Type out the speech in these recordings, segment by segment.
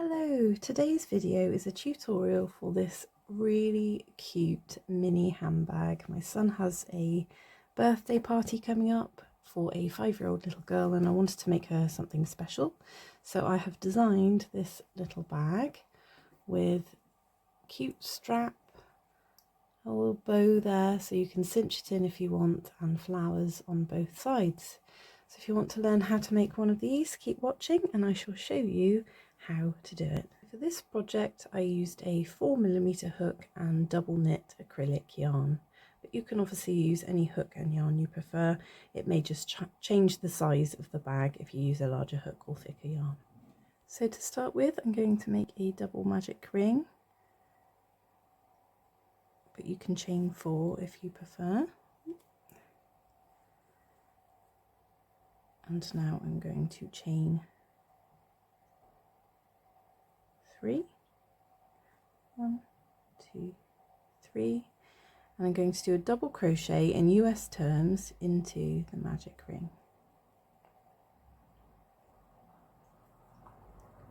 Hello, today's video is a tutorial for this really cute mini handbag. My son has a birthday party coming up for a 5-year-old little girl and I wanted to make her something special. So I have designed this little bag with cute strap, a little bow there so you can cinch it in if you want, and flowers on both sides. So if you want to learn how to make one of these, keep watching and I shall show you how to do it. For this project I used a 4mm hook and double knit acrylic yarn, but you can obviously use any hook and yarn you prefer. It may just change the size of the bag if you use a larger hook or thicker yarn. So to start with, I'm going to make a double magic ring, but you can chain 4 if you prefer. And now I'm going to chain 3, 1, 2, 3, and I'm going to do a double crochet in US terms into the magic ring.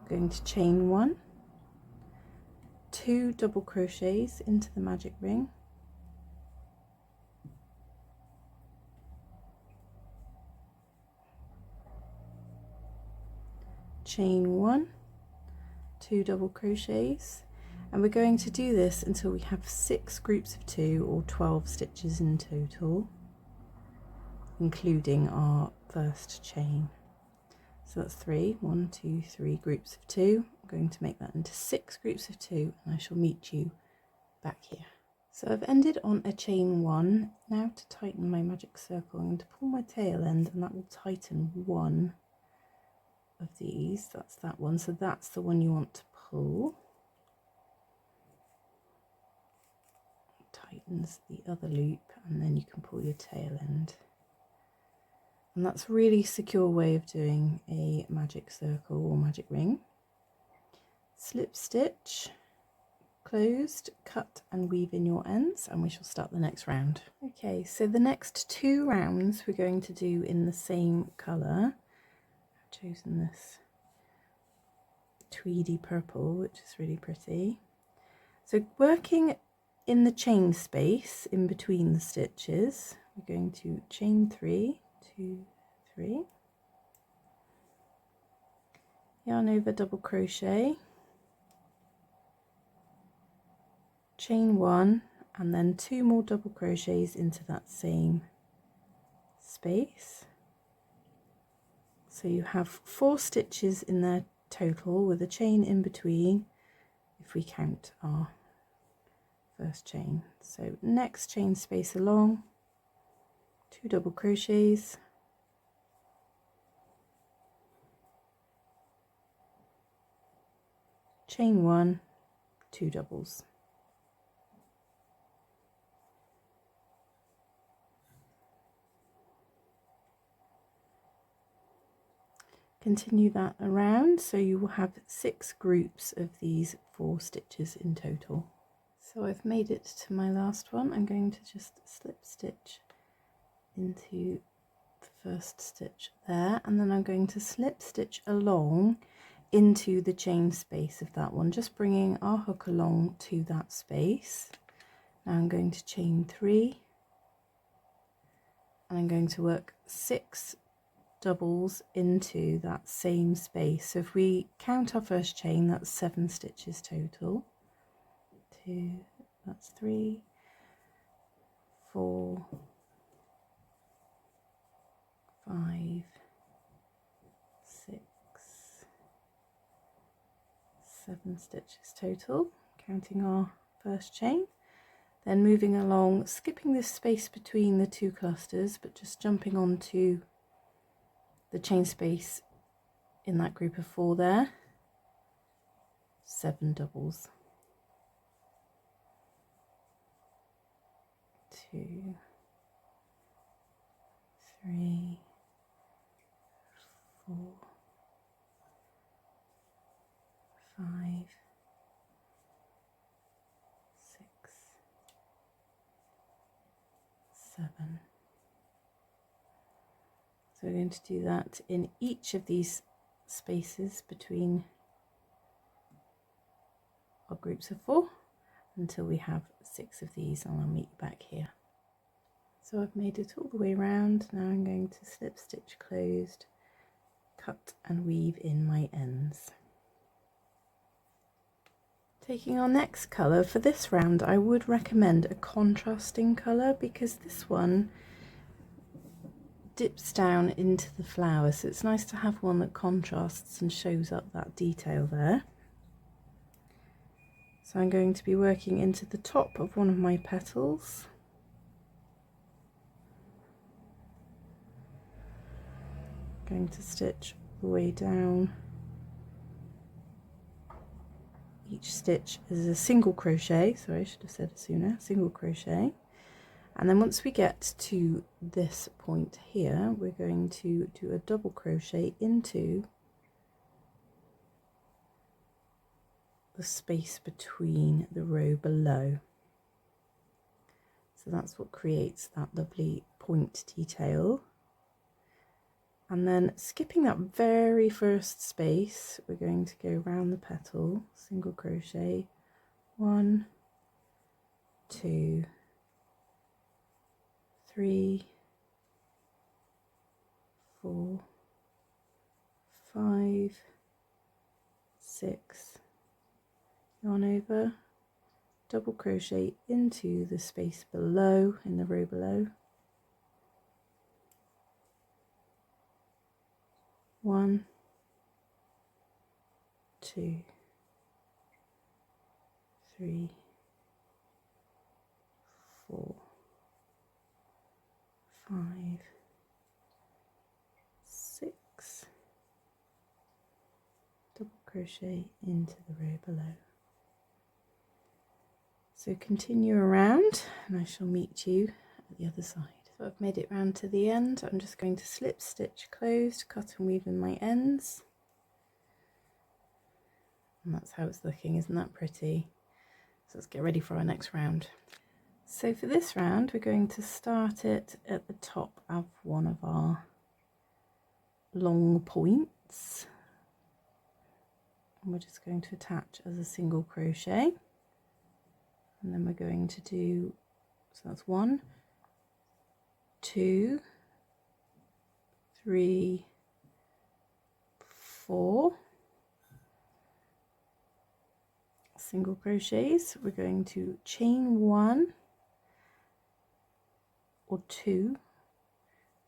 I'm going to chain 1, 2 double crochets into the magic ring, chain 1, 2 double crochets, and we're going to do this until we have 6 groups of 2 or 12 stitches in total, including our first chain. So that's 3, 1, 2, 3 groups of 2. I'm going to make that into 6 groups of 2 and I shall meet you back here. So I've ended on a chain 1. Now to tighten my magic circle, I'm going to pull my tail end and that will tighten one of these. That's that one, so that's the one you want to pull. It tightens the other loop and then you can pull your tail end. And that's a really secure way of doing a magic circle or magic ring. Slip stitch, closed, cut and weave in your ends, and we shall start the next round. Okay, so the next 2 rounds we're going to do in the same colour. Chosen this tweedy purple, which is really pretty. So working in the chain space in between the stitches, we're going to chain 3, 2, 3, yarn over, double crochet, chain 1 and then 2 more double crochets into that same space. So you have 4 stitches in there total with a chain in between if we count our first chain. So next chain space along, 2 double crochets, chain 1, 2 doubles. Continue that around so you will have 6 groups of these 4 stitches in total. So I've made it to my last one. I'm going to just slip stitch into the first stitch there, and then I'm going to slip stitch along into the chain space of that one, just bringing our hook along to that space. Now I'm going to chain 3 and I'm going to work 6 doubles into that same space. So if we count our first chain, that's 7 stitches total. 2, that's 3, 4, 5, 6, 7 stitches total, counting our first chain. Then moving along, skipping this space between the 2 clusters, but just jumping onto the chain space in that group of 4 there, 7 doubles. 2, 3, 4, 5, 6, 7. So we're going to do that in each of these spaces between our groups of 4 until we have 6 of these, and I'll meet you back here. So I've made it all the way around. Now I'm going to slip stitch closed, cut and weave in my ends. Taking our next colour, for this round I would recommend a contrasting colour, because this one dips down into the flower, so it's nice to have one that contrasts and shows up that detail there. So I'm going to be working into the top of one of my petals. Going to stitch all the way down. Each stitch is a single crochet, sorry, I should have said it sooner, single crochet. And then once we get to this point here, we're going to do a double crochet into the space between the row below. So that's what creates that lovely point detail. And then skipping that very first space, we're going to go around the petal, single crochet, 1, 2, 3, 4, 5, 6, yarn over, double crochet into the space below, in the row below, 1, 2, 3, 4, 5, 6, double crochet into the row below. So continue around and I shall meet you at the other side. So I've made it round to the end. I'm just going to slip stitch closed, cut and weave in my ends. And that's how it's looking, isn't that pretty? So let's get ready for our next round. So for this round, we're going to start it at the top of one of our long points. And we're just going to attach as a single crochet. And then we're going to do, so that's 1, 2, 3, 4 single crochets. We're going to chain 1 or 2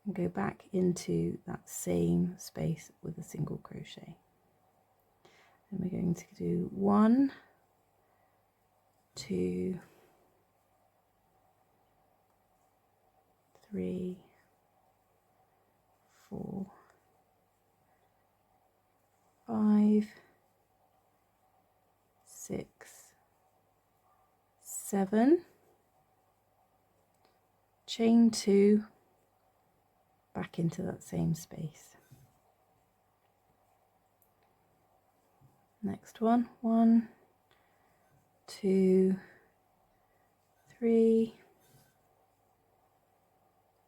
and go back into that same space with a single crochet. And we're going to do 1, 2, 3, 4, 5, 6, 7, chain 2, back into that same space. Next one, 1, 2, 3,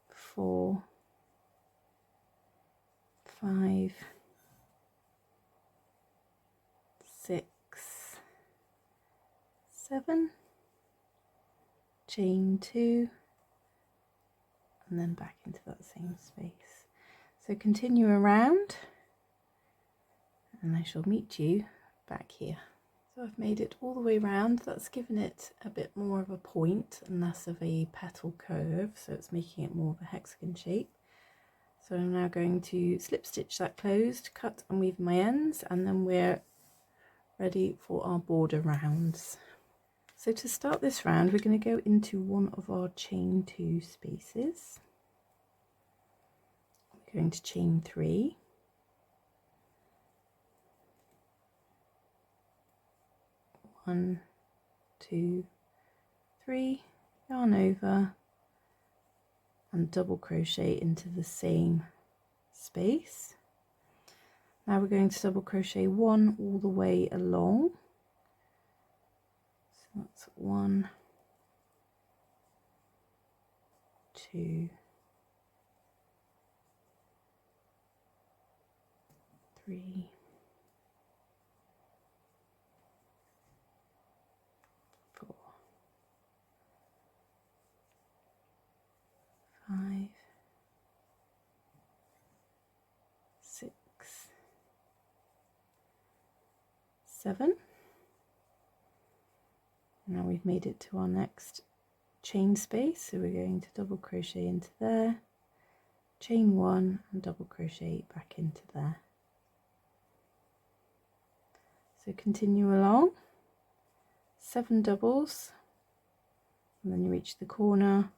4, 5, 6, 7, chain 2, and then back into that same space. So continue around and I shall meet you back here. So I've made it all the way around. That's given it a bit more of a point and less of a petal curve, so it's making it more of a hexagon shape. So I'm now going to slip stitch that closed, cut and weave my ends, and then we're ready for our border rounds. So to start this round, we're going to go into one of our chain 2 spaces. We're going to chain 3. One, 2, 3, yarn over and double crochet into the same space. Now we're going to double crochet 1 all the way along. So that's 1, 2, 3, 7. Now we've made it to our next chain space, so we're going to double crochet into there, chain 1 and double crochet back into there. So continue along, 7 doubles, and then you reach the corner,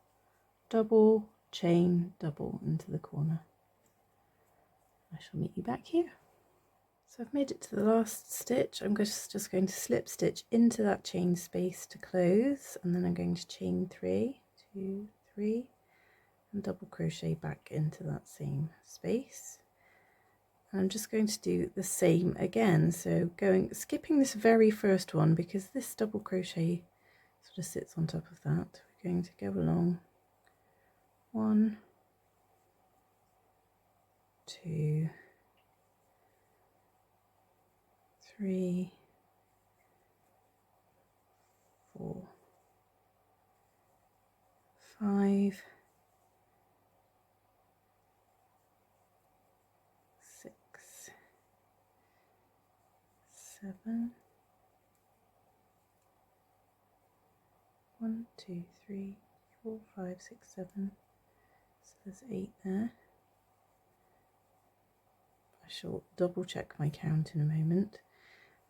double, chain, double into the corner. I shall meet you back here. So I've made it to the last stitch. I'm just going to slip stitch into that chain space to close, and then I'm going to chain 3, 2, 3, and double crochet back into that same space. And I'm just going to do the same again, so skipping this very first one because this double crochet sort of sits on top of that. We're going to go along 1, 2, 3, 4, 5, 6, 7, 1, 2, 3, 4, 5, 6, 7. So there's 8 there. I shall double check my count in a moment.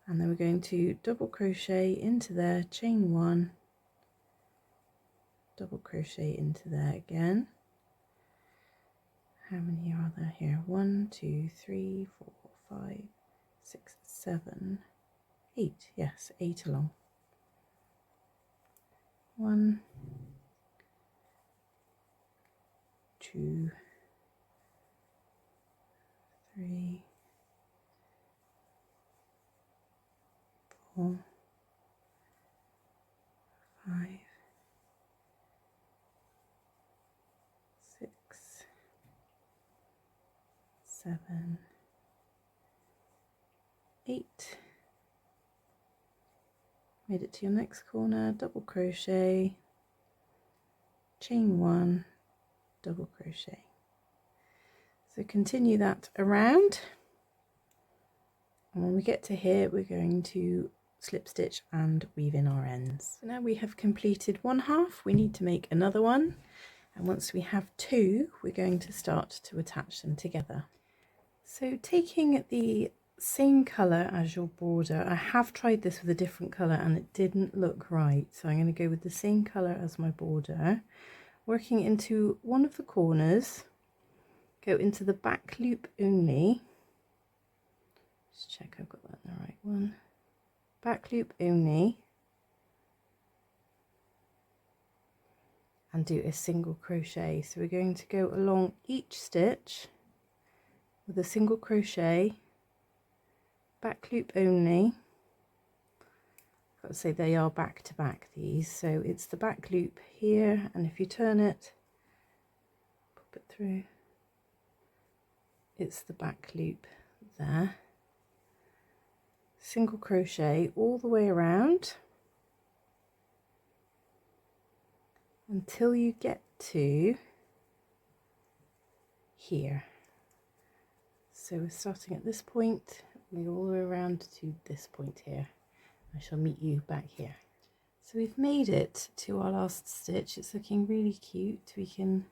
And then we're going to double crochet into there, chain 1, double crochet into there again. How many are there here? 1, 2, 3, 4, 5, 6, 7, 8. Yes, 8 along. 1, 2, 3, 4, 5, 6, 7, 8. Made it to your next corner, double crochet, chain 1, double crochet. So continue that around, and when we get to here we're going to slip stitch and weave in our ends. So now we have completed one half, we need to make another one, and once we have 2 we're going to start to attach them together. So taking the same colour as your border, I have tried this with a different colour and it didn't look right, so I'm going to go with the same colour as my border, working into one of the corners, go into the back loop only, just check I've got that in the right one, back loop only, and do a single crochet. So we're going to go along each stitch with a single crochet, back loop only. I've got to say they are back to back, these, so it's the back loop here, and if you turn it, pop it through, it's the back loop there, single crochet all the way around until you get to here. So we're starting at this point, we go all the way around to this point here. I shall meet you back here. So we've made it to our last stitch. It's looking really cute. We can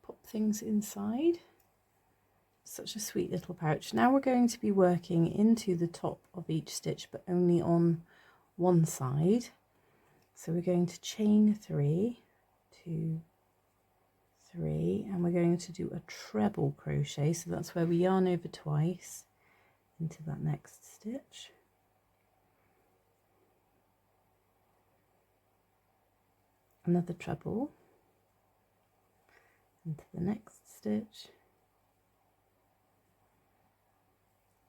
pop things inside. Such a sweet little pouch. Now we're going to be working into the top of each stitch, but only on one side. So we're going to chain 3, 2, 3, and we're going to do a treble crochet, so that's where we yarn over twice into that next stitch, another treble into the next stitch.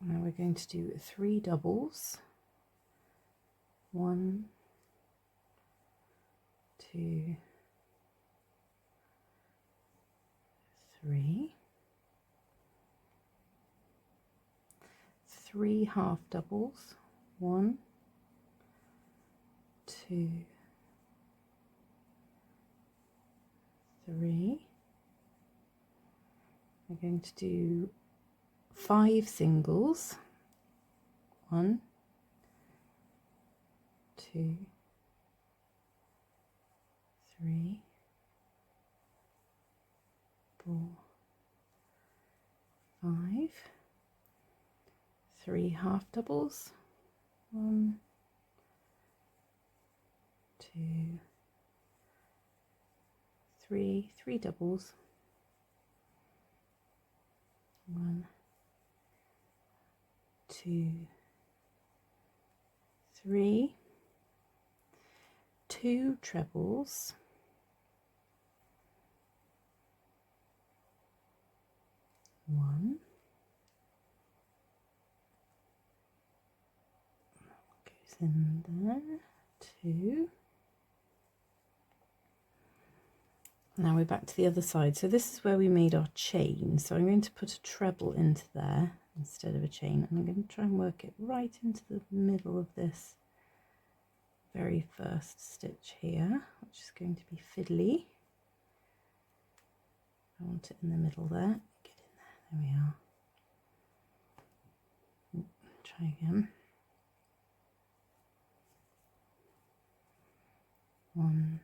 Now we're going to do 3 doubles, 1, 2, 3, 3 half doubles, 1, 2, 3. We're going to do 5 singles, 1, 2, 3, 4, 5, 3 half doubles, 1, 2, 3, 3 doubles, 1, 2, 3, 2 trebles, 1, goes in there, 2. Now we're back to the other side. So this is where we made our chain. So I'm going to put a treble into there instead of a chain. And I'm going to try and work it right into the middle of this very first stitch here, which is going to be fiddly. I want it in the middle there. Get in there. There we are. Try again. 1,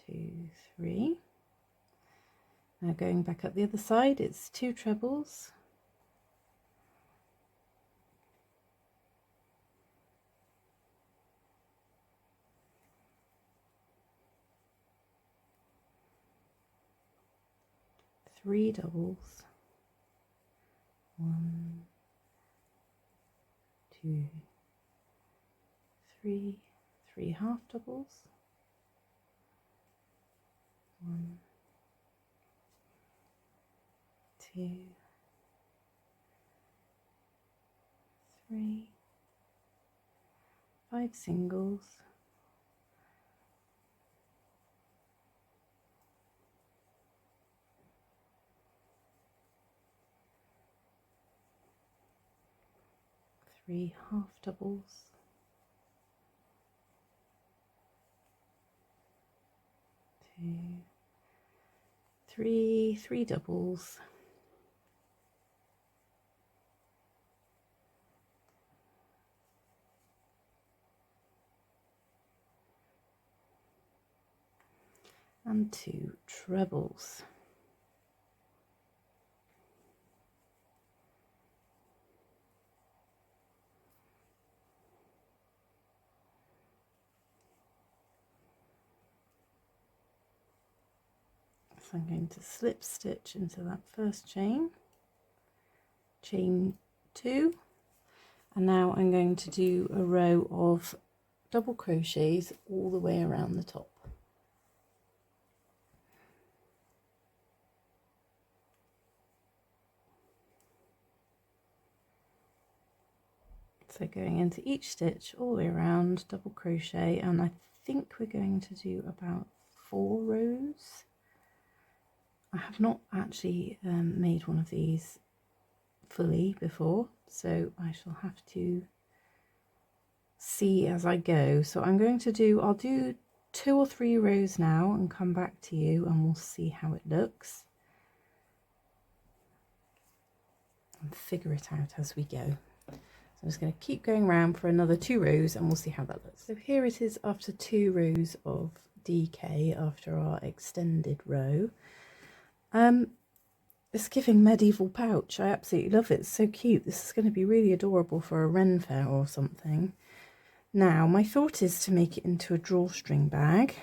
2, 3. Now going back up the other side, it's 2 trebles, 3 doubles, 1, 2, 3, 3 half doubles, 1, 2, 3, 5 singles, 3 half doubles, 2, 3, 3 doubles, 2 trebles. So I'm going to slip stitch into that first chain, chain 2, and now I'm going to do a row of double crochets all the way around the top. So going into each stitch all the way around, double crochet, and I think we're going to do about 4 rows. I have not actually made one of these fully before, so I shall have to see as I go. So I'm going to do, I'll do 2 or 3 rows now and come back to you and we'll see how it looks and figure it out as we go. So I'm just going to keep going around for another 2 rows and we'll see how that looks. So here it is after 2 rows of DK after our extended row. It's giving medieval pouch. I absolutely love it. It's so cute. This is going to be really adorable for a Ren fair or something. Now my thought is to make it into a drawstring bag,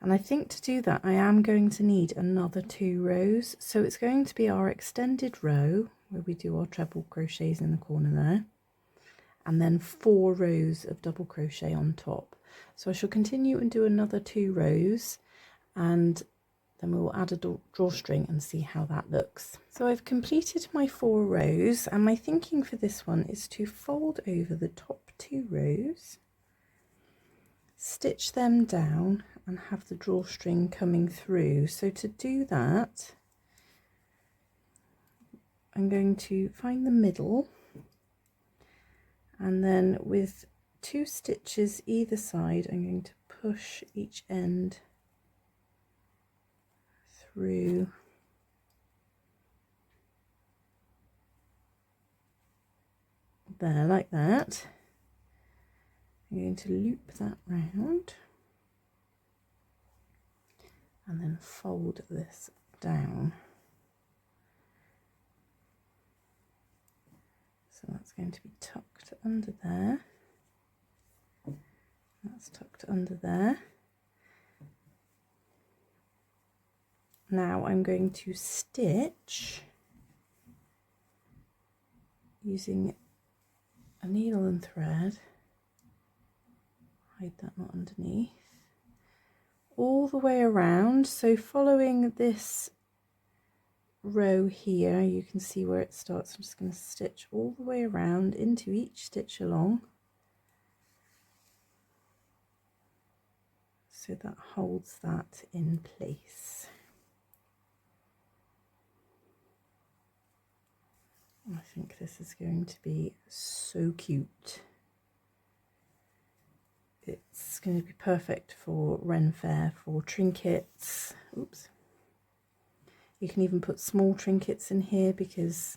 and I think to do that I am going to need another 2 rows. So it's going to be our extended row where we do our treble crochets in the corner there, and then 4 rows of double crochet on top. So I shall continue and do another 2 rows, and then we'll add a drawstring and see how that looks. So I've completed my 4 rows, and my thinking for this one is to fold over the top 2 rows, stitch them down and have the drawstring coming through. So to do that, I'm going to find the middle, and then with 2 stitches either side I'm going to push each end through there like that. I'm going to loop that round and then fold this down. So that's going to be tucked under there. That's tucked under there. Now I'm going to stitch using a needle and thread. Hide that not underneath. All the way around, so following this row here, you can see where it starts. I'm just going to stitch all the way around into each stitch along, so that holds that in place. I think this is going to be so cute. It's going to be perfect for Ren Fair, for trinkets. Oops. You can even put small trinkets in here because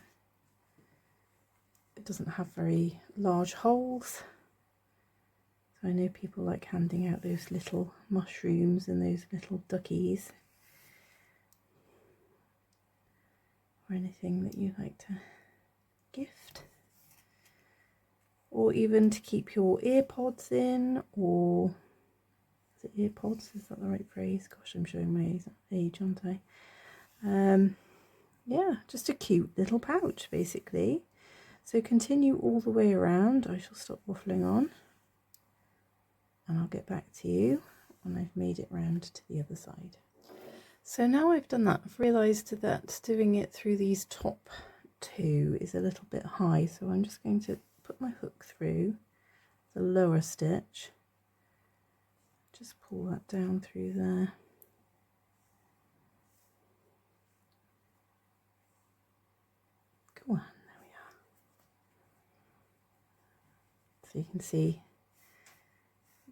it doesn't have very large holes. So I know people like handing out those little mushrooms and those little duckies, or anything that you like to gift, or even to keep your ear pods in, or is it ear pods, is that the right phrase? Gosh, I'm showing my age, aren't I? Yeah, just a cute little pouch basically. So continue all the way around. I shall stop waffling on and I'll get back to you when I've made it round to the other side. So now I've done that, I've realised that doing it through these top two is a little bit high, so I'm just going to put my hook through the lower stitch, just pull that down through there, go on, there we are. So you can see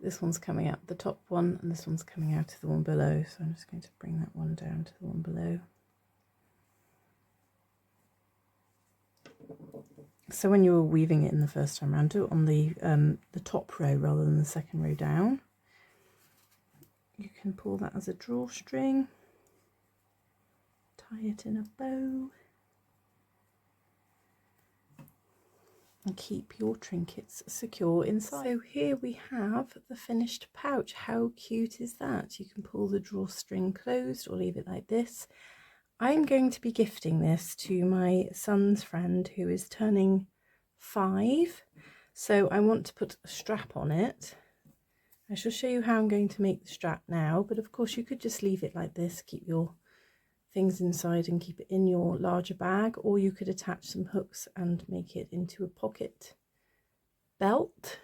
this one's coming out the top one and this one's coming out of the one below, so I'm just going to bring that one down to the one below. So when you're weaving it in the first time around, do it on the top row rather than the second row down. You can pull that as a drawstring, tie it in a bow, and keep your trinkets secure inside. So here we have the finished pouch. How cute is that? You can pull the drawstring closed or leave it like this. I'm going to be gifting this to my son's friend who is turning 5, so I want to put a strap on it. I shall show you how I'm going to make the strap now, but of course you could just leave it like this, keep your things inside and keep it in your larger bag, or you could attach some hooks and make it into a pocket belt.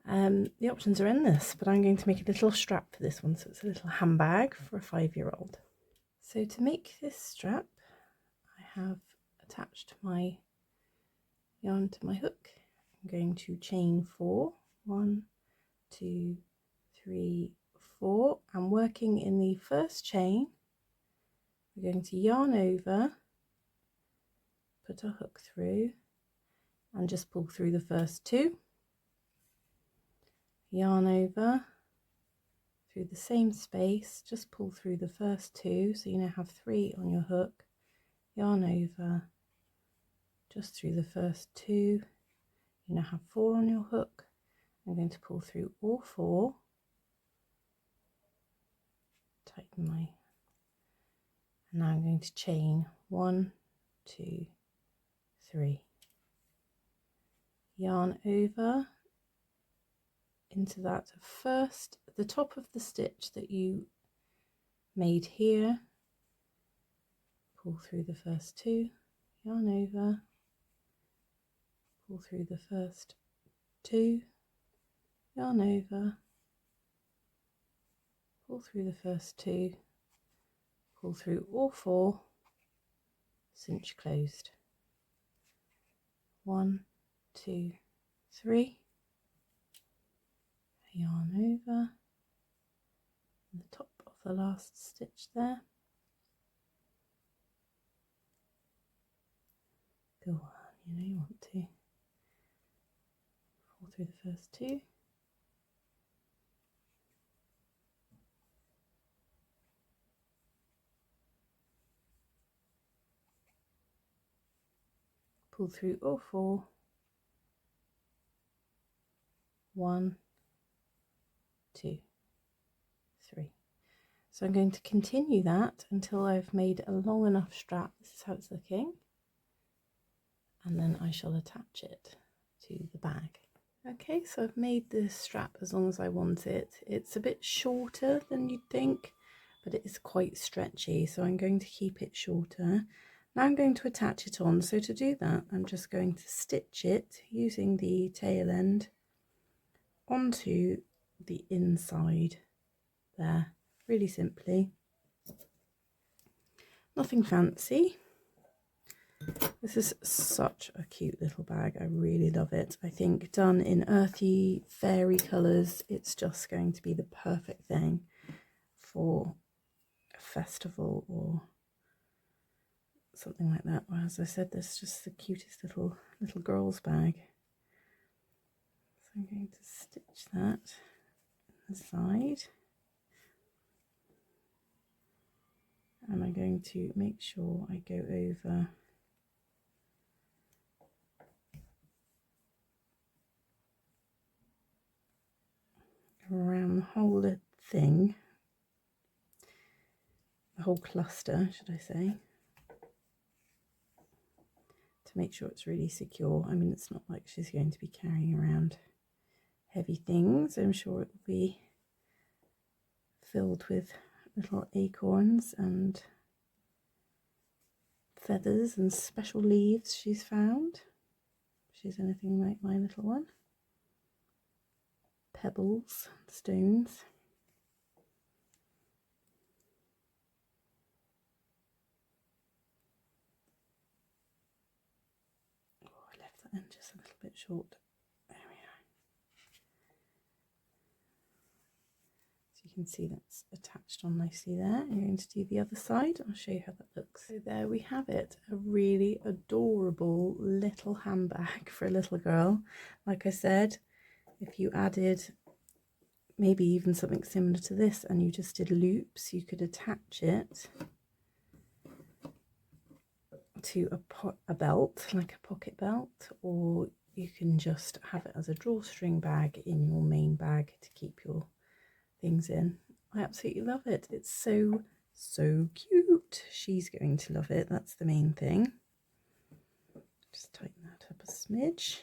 The options are endless, but I'm going to make a little strap for this one, so it's a little handbag for a 5-year-old. So to make this strap, I have attached my yarn to my hook. I'm going to chain 4, 1, 2, 3, 4. I'm working in the first chain. We're going to yarn over, put a hook through, and just pull through the first 2. Yarn over through the same space, just pull through the first 2, so you now have 3 on your hook. Yarn over, just through the first 2. You now have 4 on your hook. I'm going to pull through all 4. Tighten my, and now I'm going to chain 1, 2, 3. Yarn over into that first, the top of the stitch that you made here, pull through the first 2, yarn over, pull through the first 2, yarn over, pull through the first 2, pull through all 4, cinch closed. 1, 2, 3. Yarn over and the top of the last stitch there. Go on, you know you want to. through the first two. Pull through all four. 1, 2, 3. So I'm going to continue that until I've made a long enough strap. This is how it's looking. And then I shall attach it to the bag. Okay, so I've made this strap as long as I want it. It's a bit shorter than you'd think, but it is quite stretchy, so I'm going to keep it shorter. Now I'm going to attach it on. So to do that, I'm just going to stitch it using the tail end onto the inside there, really simply. Nothing fancy. This is such a cute little bag. I really love it. I think done in earthy fairy colours, it's just going to be the perfect thing for a festival or something like that. Well, as I said, this is just the cutest little girl's bag. So I'm going to stitch that on the side. And I'm going to make sure I go over around the whole thing, the whole cluster, should I say, to make sure it's really secure. I mean, it's not like she's going to be carrying around heavy things. I'm sure it will be filled with little acorns and feathers and special leaves she's found. If she's anything like my little one. Pebbles, stones. Oh, I left that end just a little bit short. There we are. So you can see that's attached on nicely there. I'm going to do the other side. I'll show you how that looks. So there we have it, a really adorable little handbag for a little girl. Like I said, if you added maybe even something similar to this and you just did loops, you could attach it to a belt, like a pocket belt, or you can just have it as a drawstring bag in your main bag to keep your things in. I absolutely love it. It's so cute. She's going to love it. That's the main thing. Just tighten that up a smidge.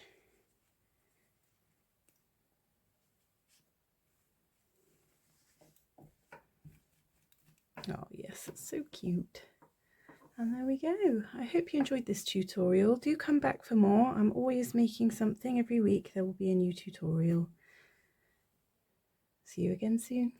Oh yes, it's so cute. And there we go. I hope you enjoyed this tutorial. Do come back for more. I'm always making something every week. There will be a new tutorial. See you again soon.